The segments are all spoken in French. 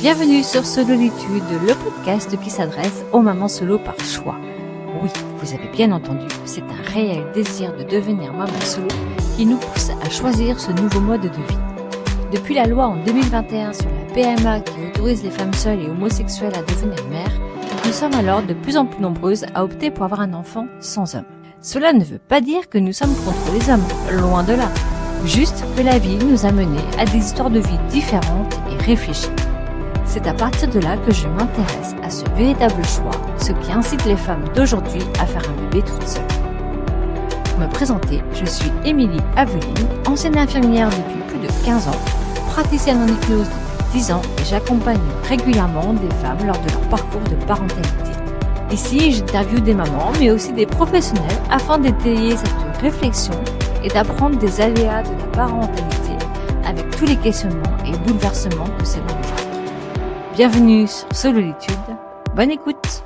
Bienvenue sur Sololitude, le podcast qui s'adresse aux mamans solo par choix. Oui, vous avez bien entendu, c'est un réel désir de devenir maman solo qui nous pousse à choisir ce nouveau mode de vie. Depuis la loi en 2021 sur la PMA qui autorise les femmes seules et homosexuelles à devenir mères, nous sommes alors de plus en plus nombreuses à opter pour avoir un enfant sans homme. Cela ne veut pas dire que nous sommes contre les hommes, loin de là. Juste que la vie nous a menés à des histoires de vie différentes et réfléchies. C'est à partir de là que je m'intéresse à ce véritable choix, ce qui incite les femmes d'aujourd'hui à faire un bébé toute seule. Pour me présenter, je suis Émilie Aveline, ancienne infirmière depuis plus de 15 ans, praticienne en hypnose depuis 10 ans et j'accompagne régulièrement des femmes lors de leur parcours de parentalité. Ici, j'interviewe des mamans, mais aussi des professionnels afin d'étayer cette réflexion et d'apprendre des aléas de la parentalité avec tous les questionnements et bouleversements que cela engendre. Bienvenue sur Sololitude, bonne écoute.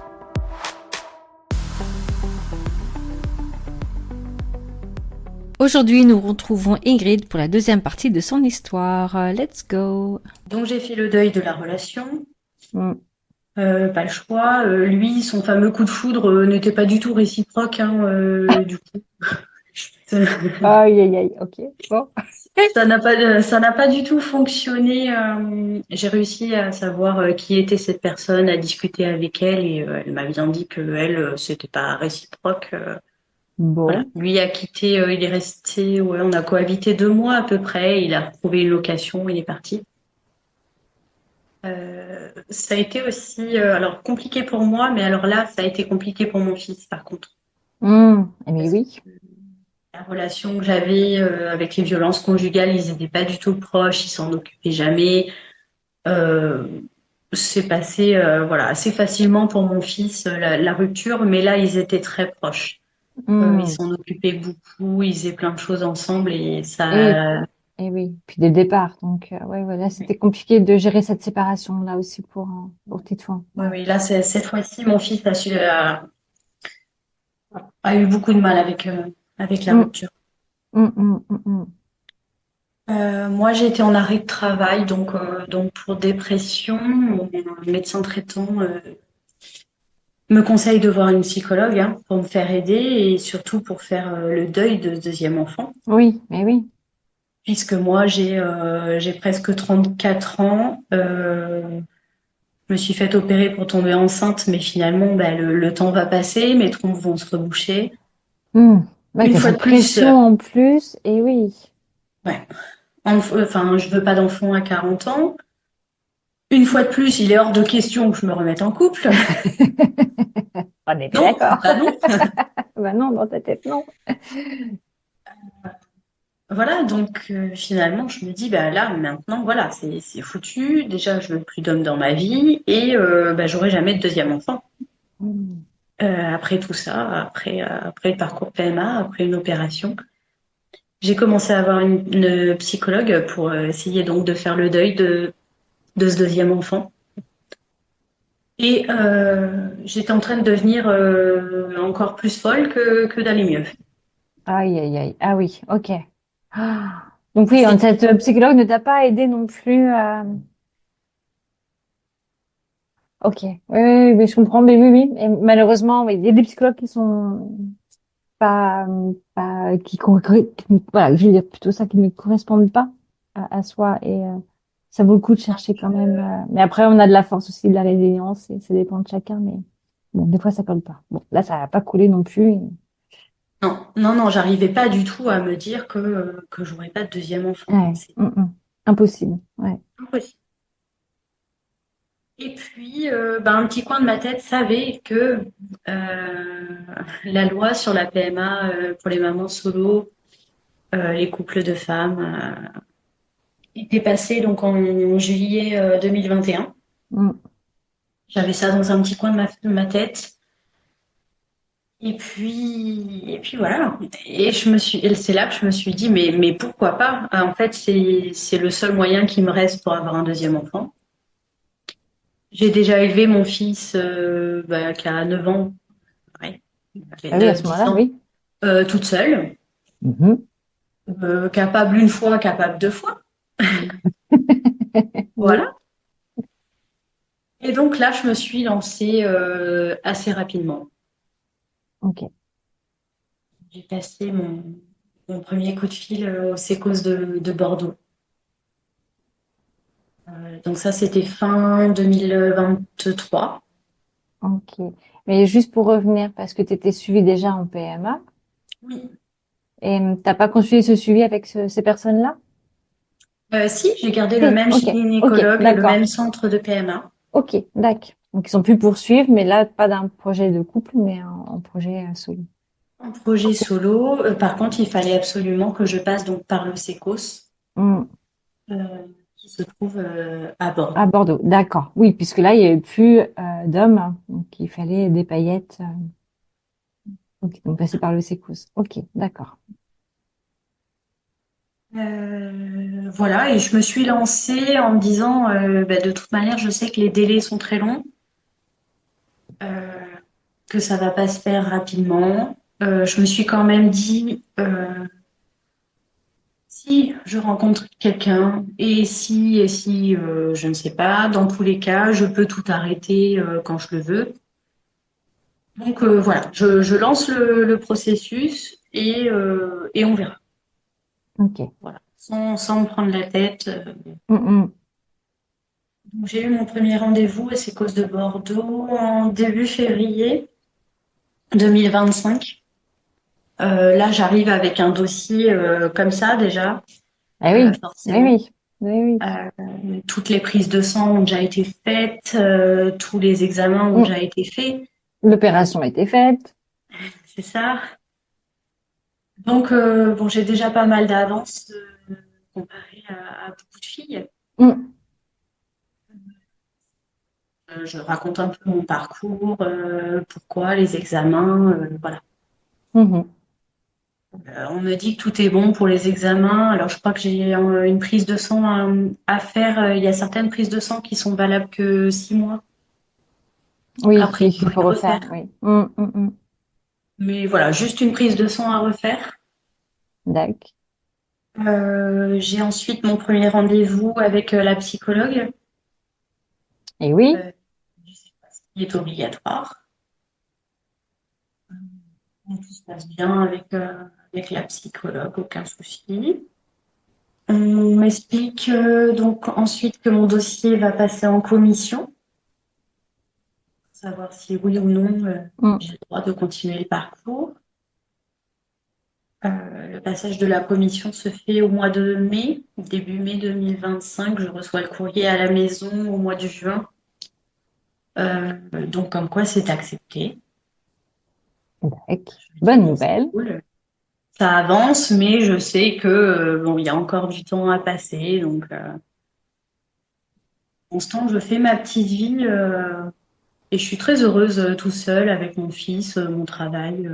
Aujourd'hui, nous retrouvons Ingrid pour la deuxième partie de son histoire. Let's go. Donc j'ai fait le deuil de la relation. Pas le choix. Lui, son fameux coup de foudre n'était pas du tout réciproque, du coup. Aïe, aïe, aïe, ok. Bon. Ça n'a pas du tout fonctionné. J'ai réussi à savoir qui était cette personne, à discuter avec elle et elle m'a bien dit que elle, c'était pas réciproque. Bon. Voilà. Lui a quitté, il est resté, ouais, on a cohabité 2 mois à peu près. Il a trouvé une location, il est parti. Ça a été aussi alors compliqué pour moi, mais alors là, ça a été compliqué pour mon fils par contre. Mais oui. La relation que j'avais avec les violences conjugales, ils n'étaient pas du tout proches, ils s'en occupaient jamais. Euh, c'est passé voilà, assez facilement pour mon fils la rupture, mais là, ils étaient très proches. Ils s'en occupaient beaucoup, ils faisaient plein de choses ensemble et Et, ça. et oui, puis dès le départ. Donc, ouais, voilà, c'était compliqué de gérer cette séparation-là aussi pour tes toi. Oui, oui, là, cette fois-ci, mon fils a eu beaucoup de mal avec la Mm, rupture. mm, mm, mm, mm. Moi, j'ai été en arrêt de travail, donc pour dépression, mon médecin traitant me conseille de voir une psychologue pour me faire aider et surtout pour faire le deuil de ce deuxième enfant. Oui, mais oui. Puisque moi, j'ai presque 34 ans. Je me suis fait opérer pour tomber enceinte, mais finalement, le temps va passer, mes trompes vont se reboucher. Ouais, Une t'as fois de cette plus, pression en plus, et oui. ouais, enfin, je veux pas d'enfant à 40 ans. Une fois de plus, il est hors de question que je me remette en couple. On est bien Non, d'accord. bah non. Bah non, dans ta tête, non. Voilà, donc finalement, je me dis, bah là, maintenant, voilà, c'est foutu. Déjà, je veux plus d'homme dans ma vie et j'aurai jamais de deuxième enfant. Mm. Après tout ça, après le parcours PMA, après une opération, j'ai commencé à avoir une psychologue pour essayer donc de faire le deuil de ce deuxième enfant. Et j'étais en train de devenir encore plus folle que d'aller mieux. Aïe, aïe, aïe. Ah oui, ok. Ah. Donc oui, C'est cette psychologue ne t'a pas aidé non plus à... Ok, oui, oui, oui, je comprends, mais oui, oui. Et malheureusement, oui, il y a des psychologues qui sont pas voilà, je veux dire plutôt ça, qui ne correspondent pas à soi et ça vaut le coup de chercher quand même. Mais après, on a de la force aussi, de la résilience et ça dépend de chacun, mais bon, des fois, ça colle pas. Bon, là, ça n'a pas coulé non plus. Non, non, non, j'arrivais pas du tout à me dire que j'aurais pas de deuxième enfant. Ouais, C'est impossible. Ouais. impossible. Et puis, un petit coin de ma tête savait que euh, la loi sur la PMA pour les mamans solo, les couples de femmes, était passée donc en juillet 2021. Mm. J'avais ça dans un petit coin de ma tête. Et puis voilà. Et c'est là que je me suis dit, mais pourquoi pas? En fait, c'est le seul moyen qui me reste pour avoir un deuxième enfant. J'ai déjà élevé mon fils qui a 9 ans, ouais, il avait Ah oui, à ce 9-10 moment-là, ans, oui. toute seule, Mhm. capable une fois, capable 2 fois. Oui. Voilà. Et donc là, je me suis lancée assez rapidement. Ok. J'ai passé mon premier coup de fil au Sécos de Bordeaux. Donc ça, c'était fin 2023. Ok. Mais juste pour revenir, parce que tu étais suivi déjà en PMA, Oui. et t'as pas continué ce suivi avec ces personnes-là? Si, j'ai gardé le Si, même ok, ok, gynécologue, le d'accord. même centre de PMA. Ok, d'accord. Donc ils ont pu poursuivre, mais là, pas d'un projet de couple, mais en projet solo. En projet Ok. solo. Par contre, il fallait absolument que je passe donc par le Sécos, Hmm. qui se trouve à Bordeaux. À Bordeaux, d'accord. Oui, puisque là, il n'y avait plus d'hommes, hein. Donc il fallait des paillettes. Ok, donc passer par le Sécos. Ok, d'accord. Voilà, et je me suis lancée en me disant, de toute manière, je sais que les délais sont très longs, euh, que ça va pas se faire rapidement. Je me suis quand même dit, si je rencontre quelqu'un, et si, je ne sais pas, dans tous les cas, je peux tout arrêter quand je le veux. Donc voilà, je lance le processus et on verra. Ok. Voilà, sans me prendre la tête. Hmm, Donc, j'ai eu mon premier rendez-vous à Sécos de Bordeaux en début février 2025. Là, j'arrive avec un dossier comme ça déjà, Eh oui, oui, forcément. oui, oui, oui. Toutes les prises de sang ont déjà été faites, tous les examens ont Hmm. déjà été faits, L'opération a été faite. c'est ça. Donc, bon, j'ai déjà pas mal d'avance comparé à beaucoup de filles. Hmm. Je raconte un peu mon parcours, pourquoi les examens, voilà. Mhm. On me dit que tout est bon pour les examens. Alors, je crois que j'ai une prise de sang à faire. Il y a certaines prises de sang qui sont valables que 6 mois. Oui, Après, oui, il il faut faut les refaire, refaire. oui. Hmm, hmm, hmm. Mais voilà, juste une prise de sang à refaire. D'accord. J'ai ensuite mon premier rendez-vous avec la psychologue, Et oui, euh, qui est obligatoire. Donc, tout se passe bien avec la psychologue, aucun souci. On m'explique donc ensuite que mon dossier va passer en commission, savoir si oui ou non hmm. j'ai le droit de continuer le parcours. Le passage de la commission se fait au mois de mai, début mai 2025. Je reçois le courrier à la maison au mois de juin. Donc, comme quoi c'est accepté. D'accord. Je me dis, Bonne bon, c'est nouvelle. cool. Ça avance, mais je sais que bon, il y a encore du temps à passer. Donc, pour l'instant, je fais ma petite vie et je suis très heureuse tout seule avec mon fils, mon travail.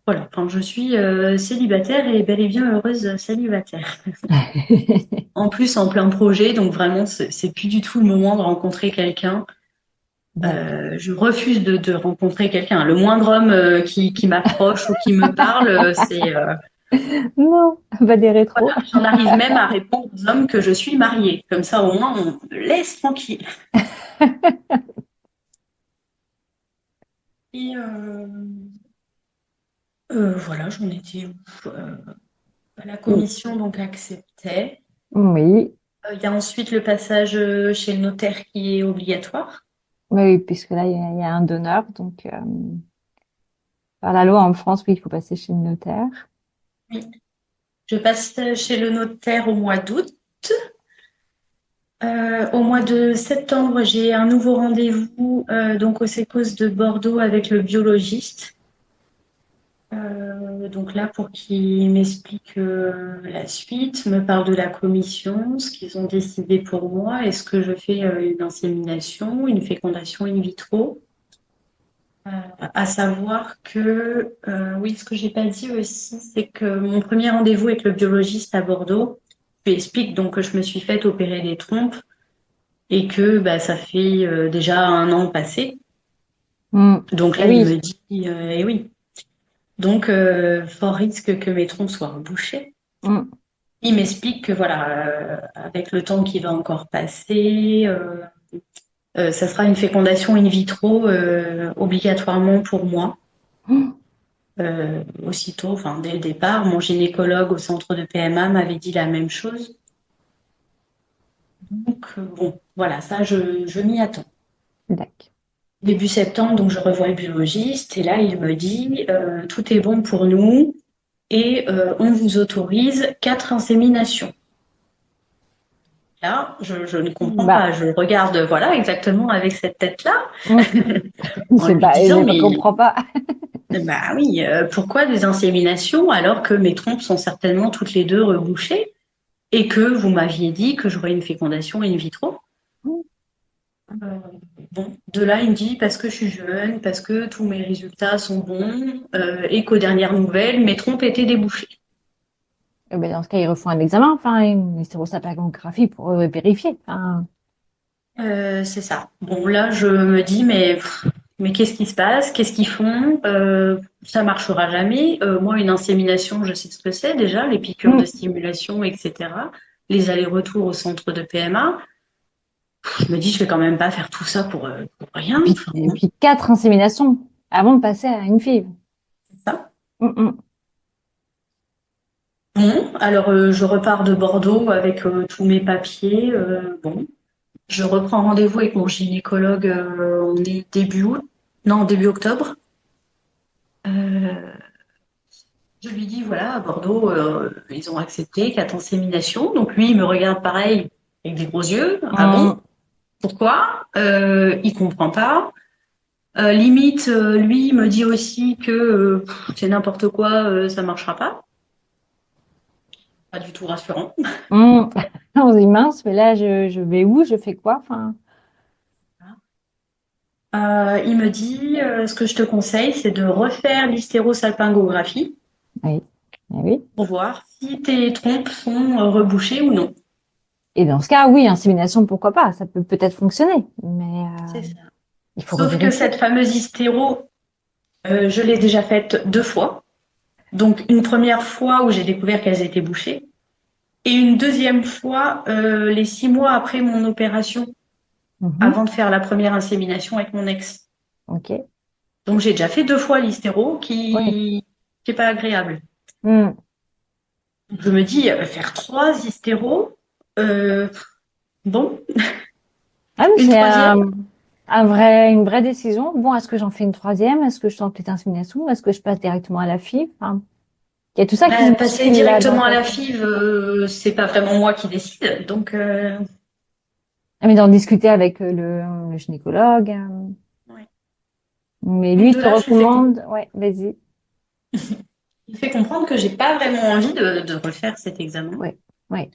Voilà, enfin, je suis célibataire et bel et bien heureuse célibataire. En plus, en plein projet, donc vraiment, c'est plus du tout le moment de rencontrer quelqu'un. D'accord. Je refuse de rencontrer quelqu'un. Le moindre homme qui m'approche ou qui me parle, c'est Non, pas des rétros. voilà. J'en arrive même à répondre aux hommes que je suis mariée. Comme ça, au moins, on me laisse tranquille. Et voilà, j'en étais où la commission donc acceptait. Oui, Il y a ensuite le passage chez le notaire qui est obligatoire. oui, puisque là, il y a un donneur. Donc, par la loi en France, oui, il faut passer chez le notaire. Oui. Je passe chez le notaire au mois d'août. Au mois de septembre, j'ai un nouveau rendez-vous donc au Sécos de Bordeaux avec le biologiste. Donc là, pour qu'il m'explique la suite, me parle de la commission, ce qu'ils ont décidé pour moi, est-ce que je fais une insémination, une fécondation in vitro. À savoir que, oui, ce que j'ai pas dit aussi, c'est que mon premier rendez-vous avec le biologiste à Bordeaux, je lui explique donc que je me suis faite opérer des trompes et que bah, ça fait déjà 1 an passé. Mm. Donc Eh là, il oui. me dit, eh oui, donc fort risque que mes trompes soient rebouchées. Mm. Il m'explique que voilà, avec le temps qui va encore passer, Ça sera une fécondation in vitro obligatoirement pour moi. Oh, Aussitôt, enfin dès le départ, mon gynécologue au centre de PMA m'avait dit la même chose. Donc bon, voilà, ça je m'y attends. d'accord. Début septembre, donc je revois le biologiste et là il me dit tout est bon pour nous et on vous autorise 4 inséminations. Là, je ne comprends Bah, pas. Je regarde, voilà, exactement avec cette tête-là, mm, en lui je disant, ne mais comprends pas. bah oui, pourquoi des inséminations alors que mes trompes sont certainement toutes les deux rebouchées et que vous m'aviez dit que j'aurais une fécondation in vitro? Euh, bon, de là, il me dit parce que je suis jeune, parce que tous mes résultats sont bons et qu'aux dernières nouvelles, mes trompes étaient débouchées. Ben, dans ce cas, ils refont un examen, enfin, une hystérosalpingographie pour vérifier. Enfin, C'est ça. Bon, là, je me dis, mais qu'est-ce qui se passe? Qu'est-ce qu'ils font? Ça marchera jamais. Moi, une insémination, je sais ce que c'est déjà, les piqûres de mm. stimulation, etc. Les allers-retours au centre de PMA. Je me dis, je vais quand même pas faire tout ça pour Et rien. puis, Enfin, et bon, puis 4 inséminations avant de passer à une FIV. c'est ça. Mm, mm. Bon, alors je repars de Bordeaux avec tous mes papiers. Bon, je reprends rendez-vous avec mon gynécologue. On est début août, non, début octobre. Euh, Je lui dis, voilà, à Bordeaux, ils ont accepté 4 inséminations. Donc lui, il me regarde pareil, avec des gros yeux. Ah bon? Mm. Pourquoi? Il comprend pas. Limite, lui, il me dit aussi que c'est n'importe quoi, ça marchera pas. Pas du tout rassurant. Mm. On se dit mince, mais là, je vais où? Je fais quoi? Enfin, Il me dit, ce que je te conseille, c'est de refaire l'hystérosalpingographie oui. Eh oui. pour voir si tes trompes sont rebouchées ou non. Et dans ce cas, oui, insémination, pourquoi pas? Ça peut peut-être fonctionner, mais C'est ça. il faut Sauf que revérifier. cette fameuse hystéro, je l'ai déjà faite 2 fois. Donc une première fois où j'ai découvert qu'elles étaient bouchées et une deuxième fois les 6 mois après mon opération, Mhm. avant de faire la première insémination avec mon ex. Ok. Donc j'ai déjà fait 2 fois l'hystéro Oui. qui est pas agréable. Mm. Donc, je me dis faire 3 hystéros, euh, bon, Ah oui, une c'est troisième. une vraie décision. Bon, est-ce que j'en fais une troisième? Est-ce que je tente l'insémination? Est-ce que je passe directement à la FIV? Enfin, il y a tout ça qui se Passer bouscule là dans directement à ta la tête. FIV, c'est pas vraiment moi qui décide. Donc Ah, mais d'en discuter avec le gynécologue. ouais. Mais lui, Donc il de te là, recommande. Ouais, vas-y. je lui fais comprendre que j'ai pas vraiment envie de refaire cet examen. Ouais, ouais.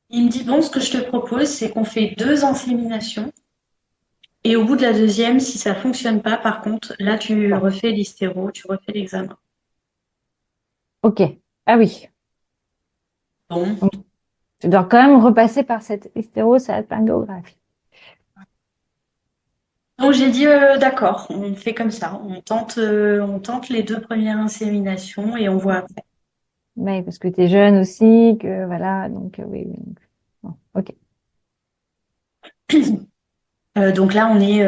Il me dit, bon, ce que je te propose, c'est qu'on fait 2 inséminations. Et au bout de la deuxième, si ça fonctionne pas, par contre, là, tu Bon, refais l'hystéro, tu refais l'examen. ok. Ah oui. Bon. Donc, tu dois quand même repasser par cette hystérosalpingographie. Donc, j'ai dit, d'accord, on fait comme ça. On tente les 2 premières inséminations et on voit après. Ouais, parce que tu es jeune aussi, que voilà. Donc, oui, oui. Bon, ok. Donc là, on est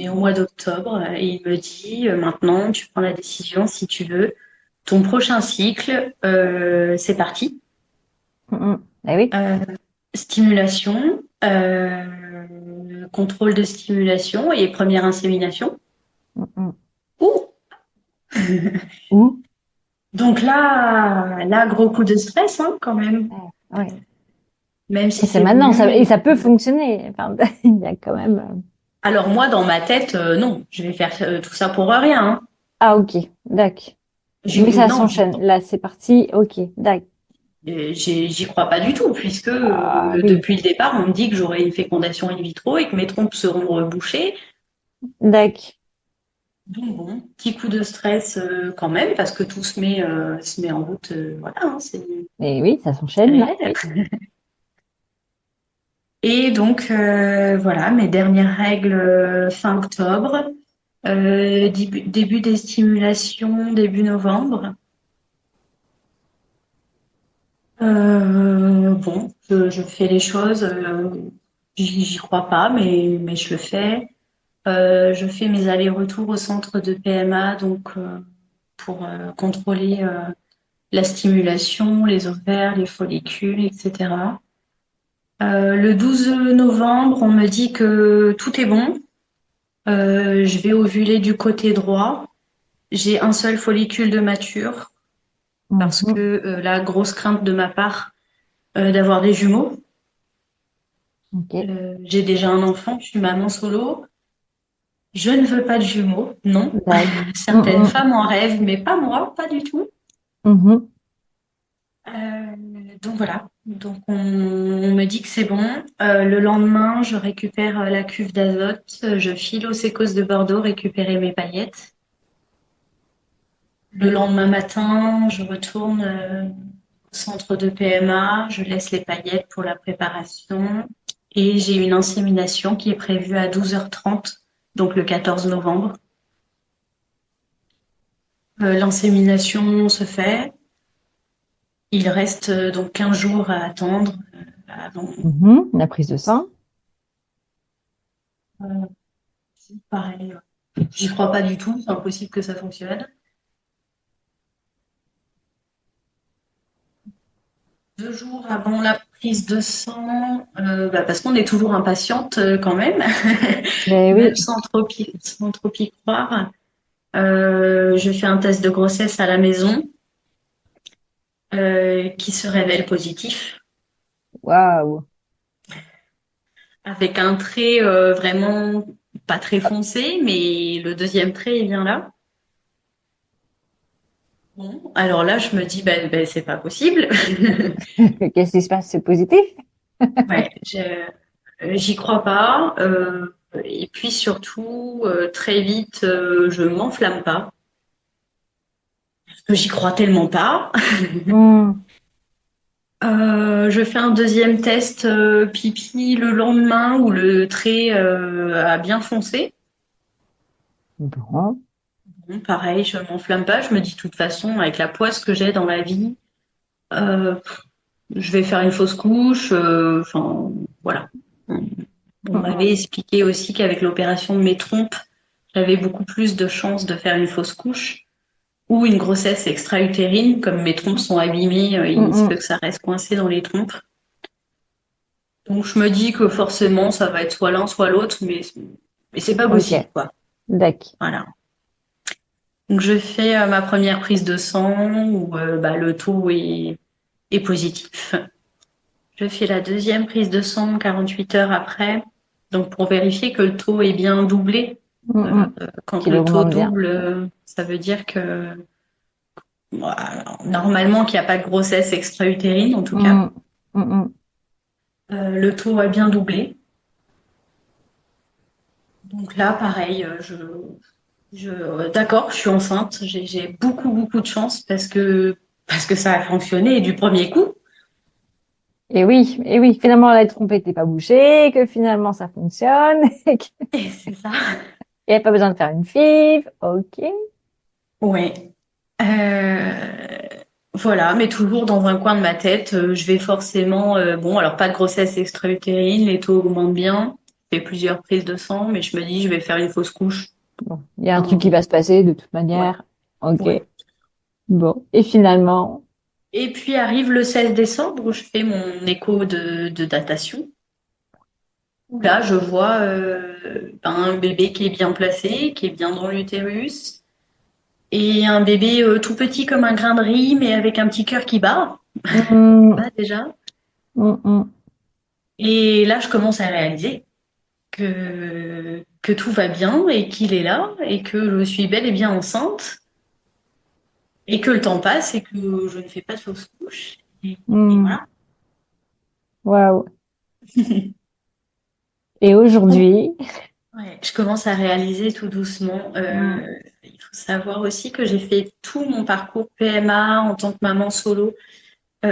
au mois d'octobre et il me dit, maintenant, tu prends la décision si tu veux. Ton prochain cycle, c'est parti. Mm, mm. Ah oui. Euh, Stimulation, contrôle de stimulation et première insémination. Mm, mm. Ouh. Où? Donc là, gros coup de stress hein, quand même. Ouais, ouais. Même Et si c'est c'est maintenant, voulu. et ça peut fonctionner. Enfin, il y a quand même. Alors moi, dans ma tête, non, je vais faire tout ça pour rien. Hein. Ah, ok, d'accord. Mais ça Non, s'enchaîne. Là, c'est parti. Ok, d'accord. j'y crois pas du tout, puisque Ah, oui, depuis le départ, on me dit que j'aurai une fécondation in vitro et que mes trompes seront rebouchées. d'accord. Donc bon, petit coup de stress quand même, parce que tout se met en route. Voilà, hein, c'est Et oui, ça s'enchaîne là. réel. Oui. Et donc voilà, mes dernières règles fin octobre, début des stimulations début novembre. Bon, je fais les choses. j'y crois pas, mais je le fais. Je fais mes allers-retours au centre de PMA, donc pour contrôler la stimulation, les ovaires, les follicules, etc. Le 12 novembre, on me dit que tout est bon. Je vais ovuler du côté droit. J'ai un seul follicule de mature parce Mhm. que la grosse crainte de ma part d'avoir des jumeaux. Ok. J'ai déjà un enfant, je suis maman solo. Je ne veux pas de jumeaux, non. D'accord. Certaines femmes en rêvent, mais pas moi, pas du tout. Mhm. Donc voilà. Donc on me dit que c'est bon. Le lendemain, je récupère la cuve d'azote. Je file au Sécos de Bordeaux récupérer mes paillettes. Le lendemain matin, je retourne au centre de PMA. Je laisse les paillettes pour la préparation. Et j'ai une insémination qui est prévue à 12h30, donc le 14 novembre. L'insémination se fait. Il reste donc 15 jours à attendre avant. Mhm. La prise de sang. euh, Pareil, j'y crois pas du tout, c'est impossible que ça fonctionne. 2 jours avant la prise de sang, parce qu'on est toujours impatiente quand même, Eh même oui. sans trop y croire. Je fais un test de grossesse à la maison qui se révèle positif, Waouh. avec un trait vraiment pas très foncé, mais le deuxième trait est bien là. Bon, alors là, je me dis, c'est pas possible. Qu'est-ce qui se passe? C'est positif? Ouais, j'y crois pas. Et puis surtout, très vite, je m'enflamme pas. Parce que j'y crois tellement pas. Hmm. Je fais un deuxième test pipi le lendemain où le trait a bien foncé. Bon. Bon, pareil, je m'enflamme pas. Je me dis de toute façon, avec la poisse que j'ai dans la vie, euh, je vais faire une fausse couche. Enfin, voilà. On m'avait Mhm. expliqué aussi qu'avec l'opération de mes trompes, j'avais beaucoup plus de chances de faire une fausse couche ou une grossesse extra-utérine. Comme mes trompes sont abîmées, il se peut Mhm. que ça reste coincé dans les trompes. Donc je me dis que forcément, ça va être soit l'un, soit l'autre, mais c'est pas Ok. possible, quoi. D'accord. Voilà. Donc je fais ma première prise de sang où le taux est positif. Je fais la deuxième prise de sang 48 heures après, donc pour vérifier que le taux est bien doublé. Mhm. Quand Qu'il le taux augmente bien. double, ça veut dire que voilà, normalement qu'il n'y a pas de grossesse extra-utérine en tout cas. Mhm. Mhm. Le taux a bien doublé. Donc là, pareil, d'accord, je suis enceinte. J'ai beaucoup beaucoup de chance parce que ça a fonctionné du premier coup. Et oui, finalement, la trompette n'est pas bouchée, que finalement, ça fonctionne, et qu'il Et c'est ça. n'y a pas besoin de faire une FIV. Ok. Ouais. Euh, voilà, mais toujours dans un coin de ma tête, je vais forcément, bon, alors pas de grossesse extra-utérine, les taux augmentent bien, je fais plusieurs prises de sang, mais je me dis, je vais faire une fausse couche. Bon, il y a un truc Hein, qui va se passer de toute ouais, manière. Ok. ouais. Bon. Et finalement, Et puis arrive le 16 décembre où je fais mon écho de datation. Où là, je vois un bébé qui est bien placé, qui est bien dans l'utérus, et un bébé tout petit comme un grain de riz, mais avec un petit cœur qui bat, hum, bat déjà. hum. Et là, je commence à réaliser que tout va bien et qu'il est là et que je suis bel et bien enceinte et que le temps passe et que je ne fais pas de fausse couche. Et Hum. voilà. Waouh. Et aujourd'hui, Ouais, je commence à réaliser tout doucement. hum, Il faut savoir aussi que j'ai fait tout mon parcours PMA en tant que maman solo.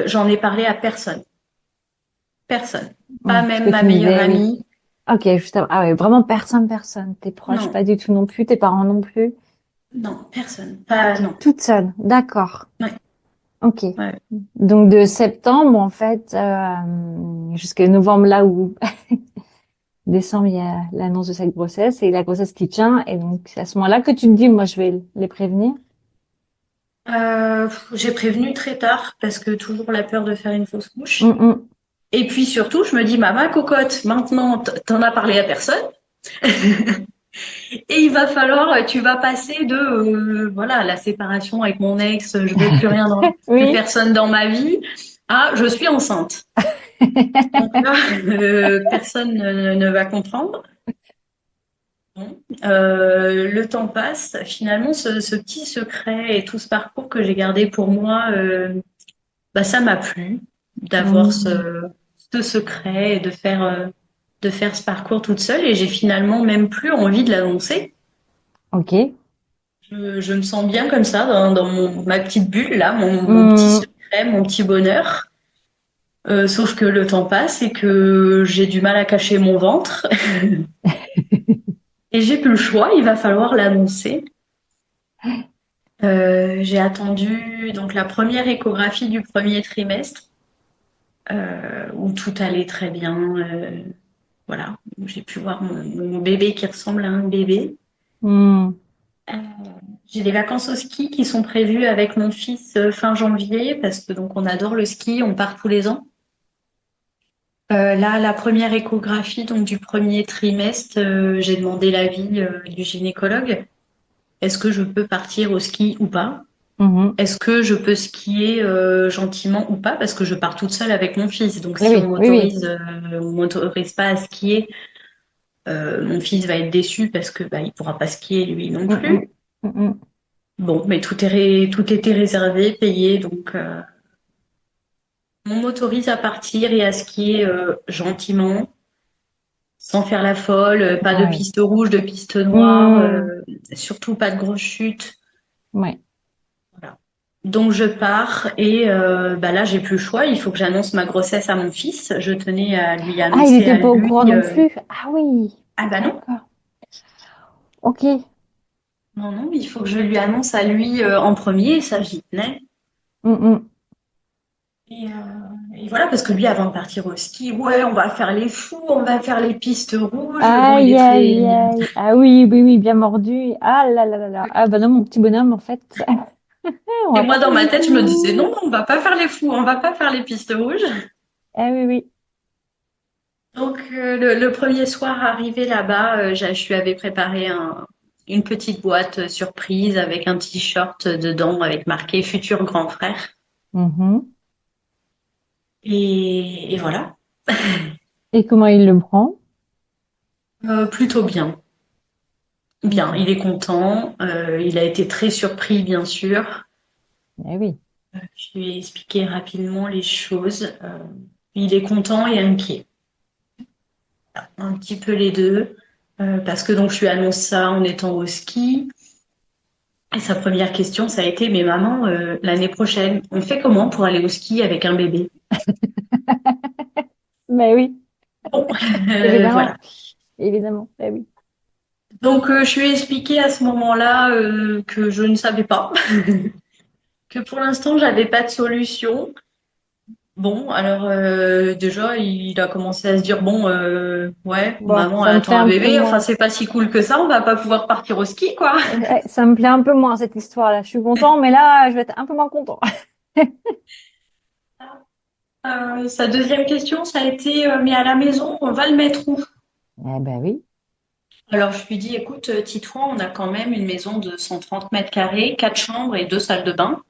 J'en ai parlé à personne. Personne. Pas ce même que ma tu me meilleure disais, oui. amie. Ok, juste avant. Ah ouais, vraiment personne, personne. Tes proches, Non, pas du tout non plus, tes parents non plus. non, personne. Pas, Ok, non. toute seule. D'accord. Ouais, Ok. ouais. Donc de septembre, en fait, jusqu'à novembre, là où Décembre, il y a l'annonce de cette grossesse et la grossesse qui tient. Et donc, c'est à ce moment-là que tu te dis, moi, je vais les prévenir. J'ai prévenu très tard parce que toujours la peur de faire une fausse couche. Mm, mm. Et puis surtout, je me dis, maman cocotte, maintenant, t'en as parlé à personne. Et il va falloir, tu vas passer de, voilà, la séparation avec mon ex, je veux plus rien plus Oui. personne dans ma vie, à je suis enceinte. Donc là, personne ne va comprendre. Bon. Le temps passe. Finalement, ce petit secret et tout ce parcours que j'ai gardé pour moi, bah, ça m'a plu d'avoir Mm. ce secret et de faire ce parcours toute seule. Et j'ai finalement même plus envie de l'annoncer. Ok. Je me sens bien comme ça, dans ma petite bulle, là, mon petit Mm. secret, mon petit bonheur. Sauf que le temps passe et que j'ai du mal à cacher mon ventre. Et j'ai plus le choix, il va falloir l'annoncer. J'ai attendu donc la première échographie du premier trimestre, où tout allait très bien. Voilà, où j'ai pu voir mon bébé qui ressemble à un bébé. Mm. Euh, j'ai des vacances au ski qui sont prévues avec mon fils fin janvier parce que donc on adore le ski, on part tous les ans. Là, la première échographie donc du premier trimestre, j'ai demandé l'avis du gynécologue. Est-ce que je peux partir au ski ou pas? Mhm. Est-ce que je peux skier gentiment ou pas? Parce que je pars toute seule avec mon fils. Donc Eh si oui, oui, oui. on m'autorise pas à skier, mon fils va être déçu parce que bah, il pourra pas skier lui non Mm, mm. plus. Mm, mm. Bon, mais tout était réservé, payé, donc on m'autorise à partir et à skier gentiment, sans faire la folle, pas de Ouais. piste rouge, de piste noire, Mm. surtout pas de grosses chutes. Ouais. Voilà. Donc je pars et bah là j'ai plus le choix, il faut que j'annonce ma grossesse à mon fils. Je tenais à lui Ah, il annoncer n'était à pas au lui. courant non plus. Ah oui. Ah bah non, D'accord. Ok. non, non, il faut que je lui annonce à lui en premier, ça j'y tenais. Mm, mm. Et voilà, parce que lui, avant de partir au ski, ouais, on va faire les fous, on va faire les pistes rouges. Bon, il Aïe, est très. aïe, aïe. Ah oui, oui, oui, bien mordu. Ah là là là là. Ah bah non, mon petit bonhomme, en fait, on Et va pas moi, dans faire ma les tête, je me disais, non, fous. non, on va pas faire les fous, on va pas faire les pistes rouges. Ah oui, oui. Donc, le premier soir arrivé là-bas, je lui avais préparé une petite boîte surprise avec un t-shirt dedans avec marqué Futur grand frère. Mhm. Et voilà. Et comment il le prend? Plutôt bien. Bien, il est content. Il a été très surpris, bien sûr. Eh oui. Je lui ai expliqué rapidement les choses. Il est content et inquiet. Un petit peu les deux. Parce que donc je lui annonce ça en étant au ski. Et sa première question, ça a été, mais maman, l'année prochaine, on fait comment pour aller au ski avec un bébé? Ben oui, Bon, évidemment. voilà. Évidemment. Ben oui. Donc je lui ai expliqué à ce moment-là que je ne savais pas, que pour l'instant, j'avais pas de solution. Bon, alors déjà, il a commencé à se dire, bon, ouais, Bon, maman, ça elle me plaît attend un un peu bébé, enfin, moins. c'est pas si cool que ça, on va pas pouvoir partir au ski, quoi. Ça me plaît un peu moins, cette histoire-là. Je suis content, mais là, je vais être un peu moins content. Sa deuxième question, ça a été, mais à la maison, on va le mettre où? Eh ben oui. Alors, je lui dis, écoute, Titouan, on a quand même une maison de 130 mètres carrés, quatre chambres et deux salles de bain.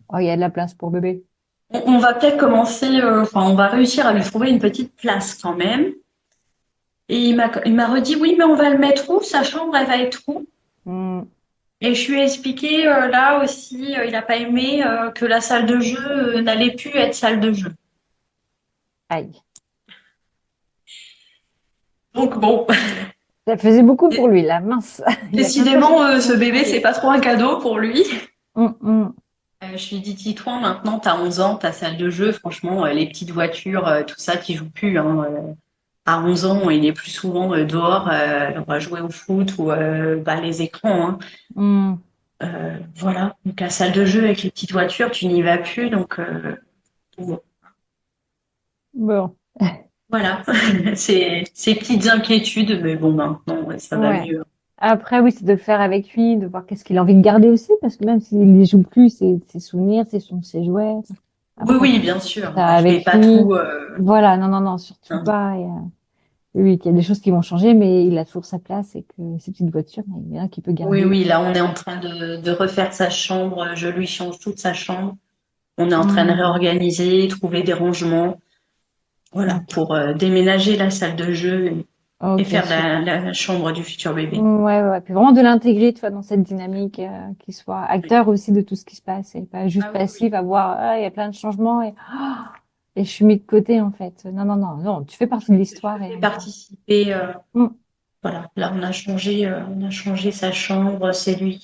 Oh, il y a de la place pour bébé. On va peut-être commencer, enfin, on va réussir à lui trouver une petite place quand même. Et il m'a redit, oui, mais on va le mettre où? Sa chambre, elle va être où? Hmm. Et je lui ai expliqué, là aussi, il n'a pas aimé que la salle de jeu n'allait plus être salle de jeu. Aïe. Donc bon, Ça faisait beaucoup pour lui, là. Mince. Il y a plein de choses décidément, qui ce ont bébé, c'est changé. pas trop un cadeau pour lui. Hum, hum. Je lui dis, Titouan, maintenant, t'as 11 ans, ta salle de jeu, franchement, les petites voitures, tout ça, tu joues plus. Hein, à 11 ans, il est plus souvent dehors, on va jouer au foot ou bah, les écrans. Hein. Hum. Voilà, donc la salle de jeu avec les petites voitures, tu n'y vas plus, donc bon. Bon. Voilà, ces petites inquiétudes, mais bon, maintenant, ouais, ça va Ouais. mieux. Après, oui, c'est de le faire avec lui, de voir qu'est-ce qu'il a envie de garder aussi, parce que même s'il les joue plus, c'est ses souvenirs, ses jouets. Oui, Après, oui, tout bien sûr. ça Moi, je vais avec pas lui. tout. Voilà, non, non, non, surtout Non. pas. Et, oui, qu'il y a des choses qui vont changer, mais il a toujours sa place et que ces petites voitures, il y en a qui peut Oui, garder. oui, là, on est en train de refaire sa chambre. Je lui change toute sa chambre. On est en train de Hmm, réorganiser, trouver des rangements. Voilà, ok, pour déménager la salle de jeu et ok, faire super. la chambre du futur bébé. Ouais, ouais, puis vraiment de l'intégrer, tu vois, dans cette dynamique, qu'il soit Oui. acteur aussi de tout ce qui se passe et pas juste Ah oui, passif oui. à voir, ah, il y a plein de changements et je suis mis de côté, en fait. Non, non, non, non, tu fais partie de l'histoire Je et fais participer. Hmm, Voilà, là, on a changé sa chambre. C'est lui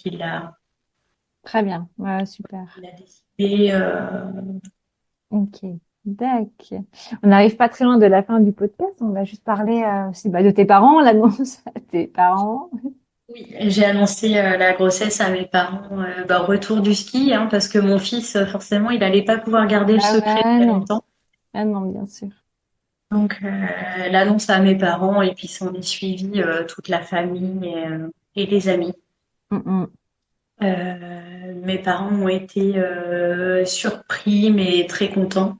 très bien. Ouais, super. qui l'a décidé. Ok. D'accord. On n'arrive pas très loin de la fin du podcast. On va juste parler aussi bah, de tes parents, l'annonce à tes parents. Oui, j'ai annoncé la grossesse à mes parents, bah, au retour du ski, hein, parce que mon fils, forcément, il allait pas pouvoir garder le Bah secret ouais, très non. longtemps. Ah non, bien sûr. Donc, l'annonce à mes parents, et puis s'en est suivi toute la famille et les amis. Mm, mm. Mes parents ont été surpris, mais très contents.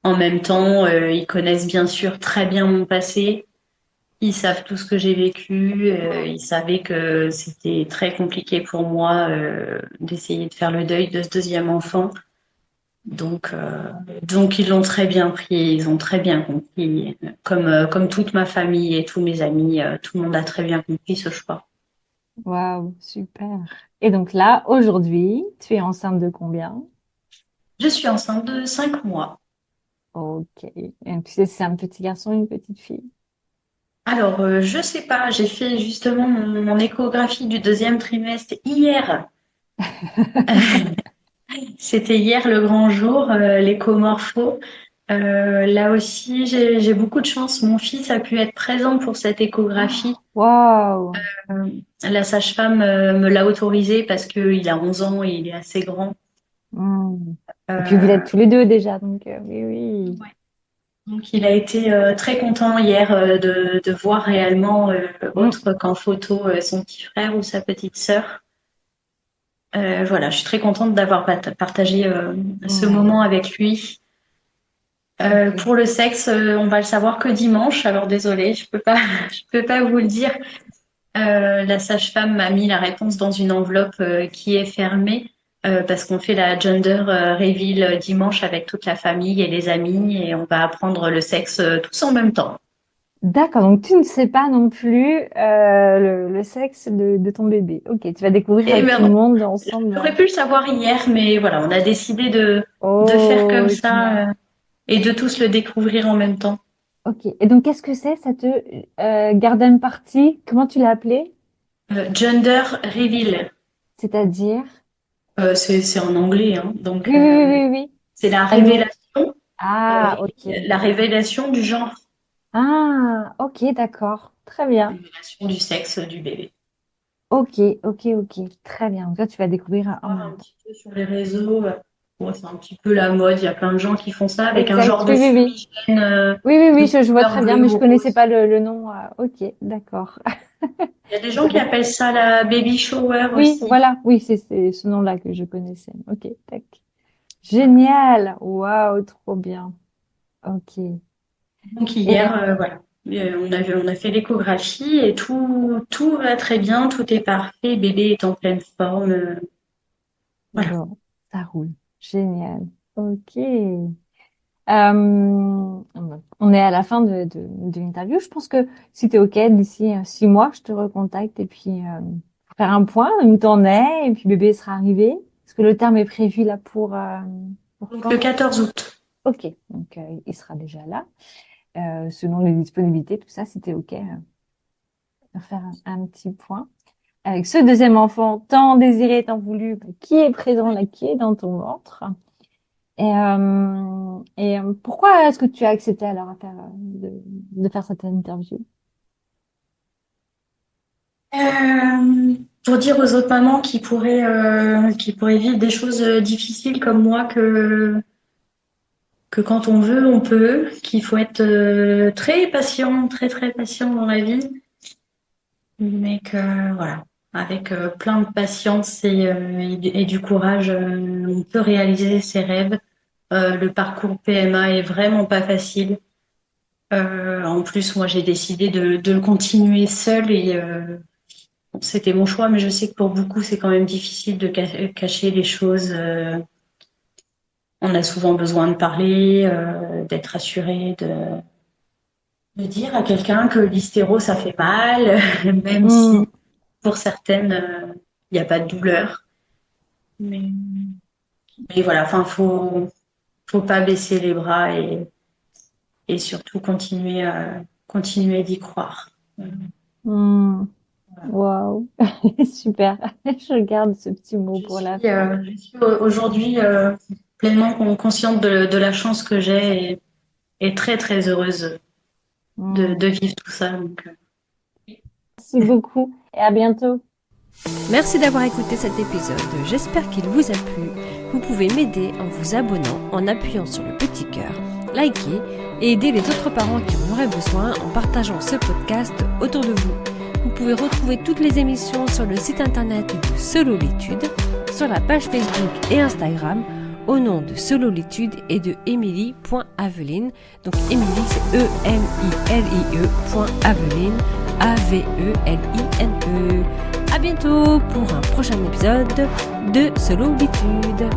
En même temps, ils connaissent bien sûr très bien mon passé. Ils savent tout ce que j'ai vécu. Ils savaient que c'était très compliqué pour moi d'essayer de faire le deuil de ce deuxième enfant. Donc, donc ils l'ont très bien pris. Ils ont très bien compris. Comme toute ma famille et tous mes amis, tout le monde a très bien compris ce choix. Waouh, super. Et donc là, aujourd'hui, tu es enceinte de combien? Je suis enceinte de 5 mois. Ok. Et tu sais si c'est un petit garçon ou une petite fille? Alors, je sais pas. J'ai fait justement mon échographie du deuxième trimestre hier. C'était hier le grand jour, l'écomorpho. Là aussi, j'ai beaucoup de chance. Mon fils a pu être présent pour cette échographie. Waouh. Euh, la sage-femme me l'a autorisé parce qu'il a 11 ans et il est assez grand. Hmm. Et puis vous êtes Euh, tous les deux déjà, donc oui, oui. ouais. Donc il a été très content hier de voir réellement, Hmm. autre qu'en photo, son petit frère ou sa petite sœur. Voilà, je suis très contente d'avoir partagé ce Ouais. moment avec lui. Ok. Pour le sexe, on va le savoir que dimanche. Alors désolée, je peux pas, je peux pas vous le dire. La sage-femme m'a mis la réponse dans une enveloppe qui est fermée parce qu'on fait la gender reveal dimanche avec toute la famille et les amis et on va apprendre le sexe tous en même temps. D'accord, donc tu ne sais pas non plus le sexe de ton bébé. Ok, tu vas découvrir Et avec tout ben le non, monde ensemble. j'aurais pu le savoir hier, mais voilà, on a décidé de faire comme Oh, génial. ça et de tous le découvrir en même temps. Ok, et donc qu'est-ce que c'est cette garden party? Comment tu l'as appelé? Gender reveal, C'est-à-dire? c'est en anglais, hein, donc Oui, oui, oui, oui, oui. c'est Ah, donc, euh, ah, ok. la révélation du genre, Ah, ok, d'accord. Très la bien. révélation du sexe du bébé. Ok, ok, ok. Très bien. Donc là, tu vas découvrir en Voir même un temps. petit peu sur les réseaux. Bon, c'est un petit peu la mode. Il y a plein de gens qui font ça avec un Exact. genre de Oui, oui, oui. fumigène Oui, oui, de oui, je vois couleur très bien, bleu mais je ou connaissais rose. pas le nom. Ok, d'accord. Il y a des gens qui appellent ça la baby shower Oui, aussi. voilà. Oui, c'est ce nom-là que je connaissais. Ok, tac. Génial. Waouh, trop bien. Ok. Donc Et hier, voilà. On a fait l'échographie et tout va très bien, tout est parfait, bébé est en pleine forme. Voilà. bon, ça roule. Génial. Ok. On est à la fin de l'interview. Je pense que si tu es OK, d'ici 6 mois, je te recontacte et puis pour faire un point, où t'en es, et puis bébé sera arrivé. Est-ce que le terme est prévu là pour Donc le quand? 14 août. OK, donc il sera déjà là. Selon les disponibilités, tout ça, si t'es OK, de faire un petit point. Avec ce deuxième enfant tant désiré, tant voulu, bah, qui est présent là, qui est dans ton ventre. Et pourquoi est-ce que tu as accepté alors à faire, de faire cette interview? Pour dire aux autres mamans qui pourraient vivre des choses difficiles comme moi que quand on veut, on peut, qu'il faut être très patient, très très patient dans la vie, mais que voilà, avec plein de patience et du courage, on peut réaliser ses rêves. Le parcours PMA est vraiment pas facile. En plus, moi, j'ai décidé de le continuer seule et bon, c'était mon choix, mais je sais que pour beaucoup, c'est quand même difficile de cacher les choses. On a souvent besoin de parler, d'être assuré, de dire à quelqu'un que l'hystéro, ça fait mal, même si pour certaines, il n'y a pas de douleur. Mais, mais voilà, enfin, faut pas baisser les bras et surtout continuer d'y croire. Hmm. Waouh, super. Je garde ce petit mot pour la fin. Je suis aujourd'hui pleinement consciente de la chance que j'ai et très très heureuse de vivre tout ça. Donc, Merci beaucoup et à bientôt. Merci d'avoir écouté cet épisode. J'espère qu'il vous a plu. Vous pouvez m'aider en vous abonnant, en appuyant sur le petit cœur, liker et aider les autres parents qui en auraient besoin en partageant ce podcast autour de vous. Vous pouvez retrouver toutes les émissions sur le site internet de Sololitude, sur la page Facebook et Instagram au nom de Sololitude et de Emilie.Aveline. Donc Emilie c'est EMILIE.Aveline AVELINE. À bientôt pour un prochain épisode de Sololitude.